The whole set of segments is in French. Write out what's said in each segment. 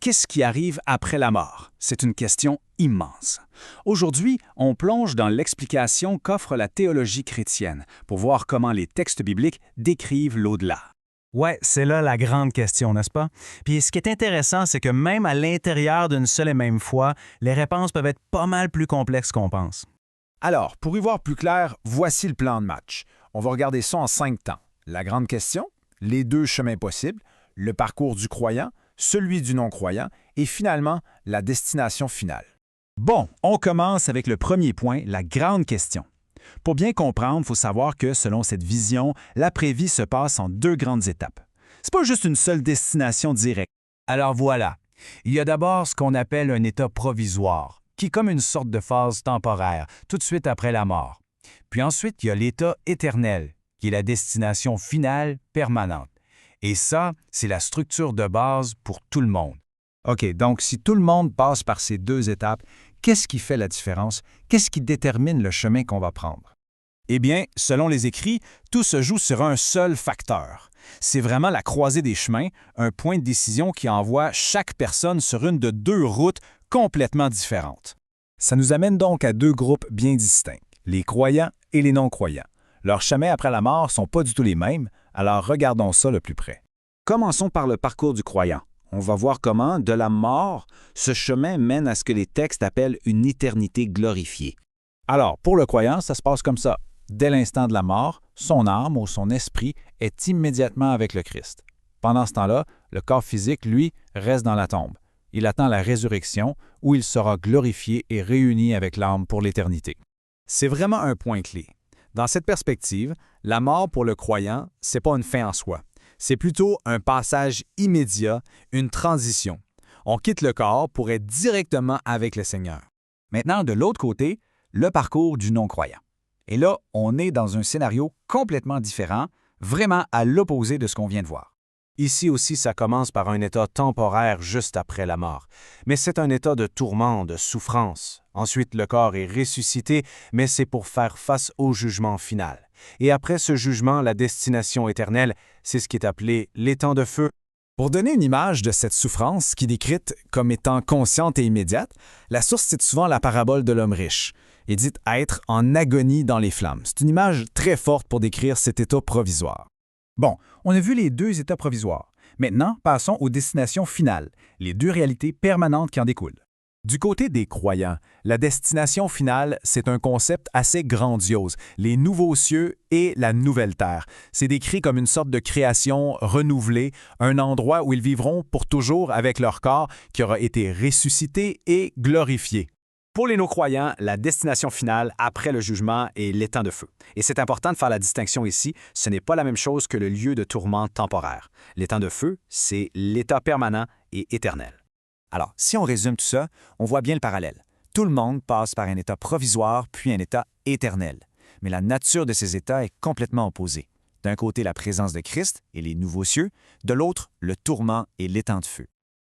qu'est-ce qui arrive après la mort? C'est une question immense. Aujourd'hui, on plonge dans l'explication qu'offre la théologie chrétienne pour voir comment les textes bibliques décrivent l'au-delà. Ouais, c'est là la grande question, n'est-ce pas? Puis ce qui est intéressant, c'est que même à l'intérieur d'une seule et même foi, les réponses peuvent être pas mal plus complexes qu'on pense. Alors, pour y voir plus clair, voici le plan de match. On va regarder ça en 5 temps. La grande question, les 2 chemins possibles, le parcours du croyant, celui du non-croyant et finalement la destination finale. Bon, on commence avec le premier point, la grande question. Pour bien comprendre, il faut savoir que, selon cette vision, l'après-vie se passe en 2 grandes étapes. C'est pas juste une seule destination directe. Alors voilà, il y a d'abord ce qu'on appelle un état provisoire, qui est comme une sorte de phase temporaire, tout de suite après la mort. Puis ensuite, il y a l'état éternel, qui est la destination finale permanente. Et ça, c'est la structure de base pour tout le monde. OK, donc si tout le monde passe par ces 2 étapes, qu'est-ce qui fait la différence? Qu'est-ce qui détermine le chemin qu'on va prendre? Eh bien, selon les écrits, tout se joue sur un seul facteur. C'est vraiment la croisée des chemins, un point de décision qui envoie chaque personne sur une de 2 routes complètement différentes. Ça nous amène donc à 2 groupes bien distincts, les croyants et les non-croyants. Leurs chemins après la mort ne sont pas du tout les mêmes, alors regardons ça de plus près. Commençons par le parcours du croyant. On va voir comment, de la mort, ce chemin mène à ce que les textes appellent une éternité glorifiée. Alors, pour le croyant, ça se passe comme ça. Dès l'instant de la mort, son âme ou son esprit est immédiatement avec le Christ. Pendant ce temps-là, le corps physique, lui, reste dans la tombe. Il attend la résurrection où il sera glorifié et réuni avec l'âme pour l'éternité. C'est vraiment un point clé. Dans cette perspective, la mort pour le croyant, c'est pas une fin en soi. C'est plutôt un passage immédiat, une transition. On quitte le corps pour être directement avec le Seigneur. Maintenant, de l'autre côté, le parcours du non-croyant. Et là, on est dans un scénario complètement différent, vraiment à l'opposé de ce qu'on vient de voir. Ici aussi, ça commence par un état temporaire juste après la mort. Mais c'est un état de tourment, de souffrance. Ensuite, le corps est ressuscité, mais c'est pour faire face au jugement final. Et après ce jugement, la destination éternelle, c'est ce qui est appelé l'étang de feu. Pour donner une image de cette souffrance qui est décrite comme étant consciente et immédiate, la source cite souvent la parabole de l'homme riche et dit être en agonie dans les flammes. C'est une image très forte pour décrire cet état provisoire. Bon, on a vu les 2 états provisoires. Maintenant, passons aux destinations finales, les 2 réalités permanentes qui en découlent. Du côté des croyants, la destination finale, c'est un concept assez grandiose, les nouveaux cieux et la nouvelle terre. C'est décrit comme une sorte de création renouvelée, un endroit où ils vivront pour toujours avec leur corps qui aura été ressuscité et glorifié. Pour les non-croyants, la destination finale après le jugement est l'étang de feu. Et c'est important de faire la distinction ici, ce n'est pas la même chose que le lieu de tourment temporaire. L'étang de feu, c'est l'état permanent et éternel. Alors, si on résume tout ça, on voit bien le parallèle. Tout le monde passe par un état provisoire puis un état éternel. Mais la nature de ces états est complètement opposée. D'un côté, la présence de Christ et les nouveaux cieux, de l'autre, le tourment et l'étang de feu.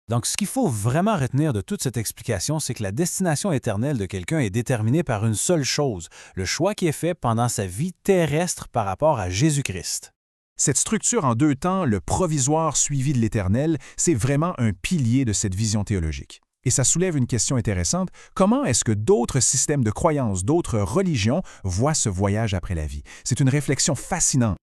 Donc, ce qu'il faut vraiment retenir de toute cette explication, c'est que la destination éternelle de quelqu'un est déterminée par une seule chose, le choix qui est fait pendant sa vie terrestre par rapport à Jésus-Christ. Cette structure en 2 temps, le provisoire suivi de l'éternel, c'est vraiment un pilier de cette vision théologique. Et ça soulève une question intéressante. Comment est-ce que d'autres systèmes de croyances, d'autres religions voient ce voyage après la vie? C'est une réflexion fascinante.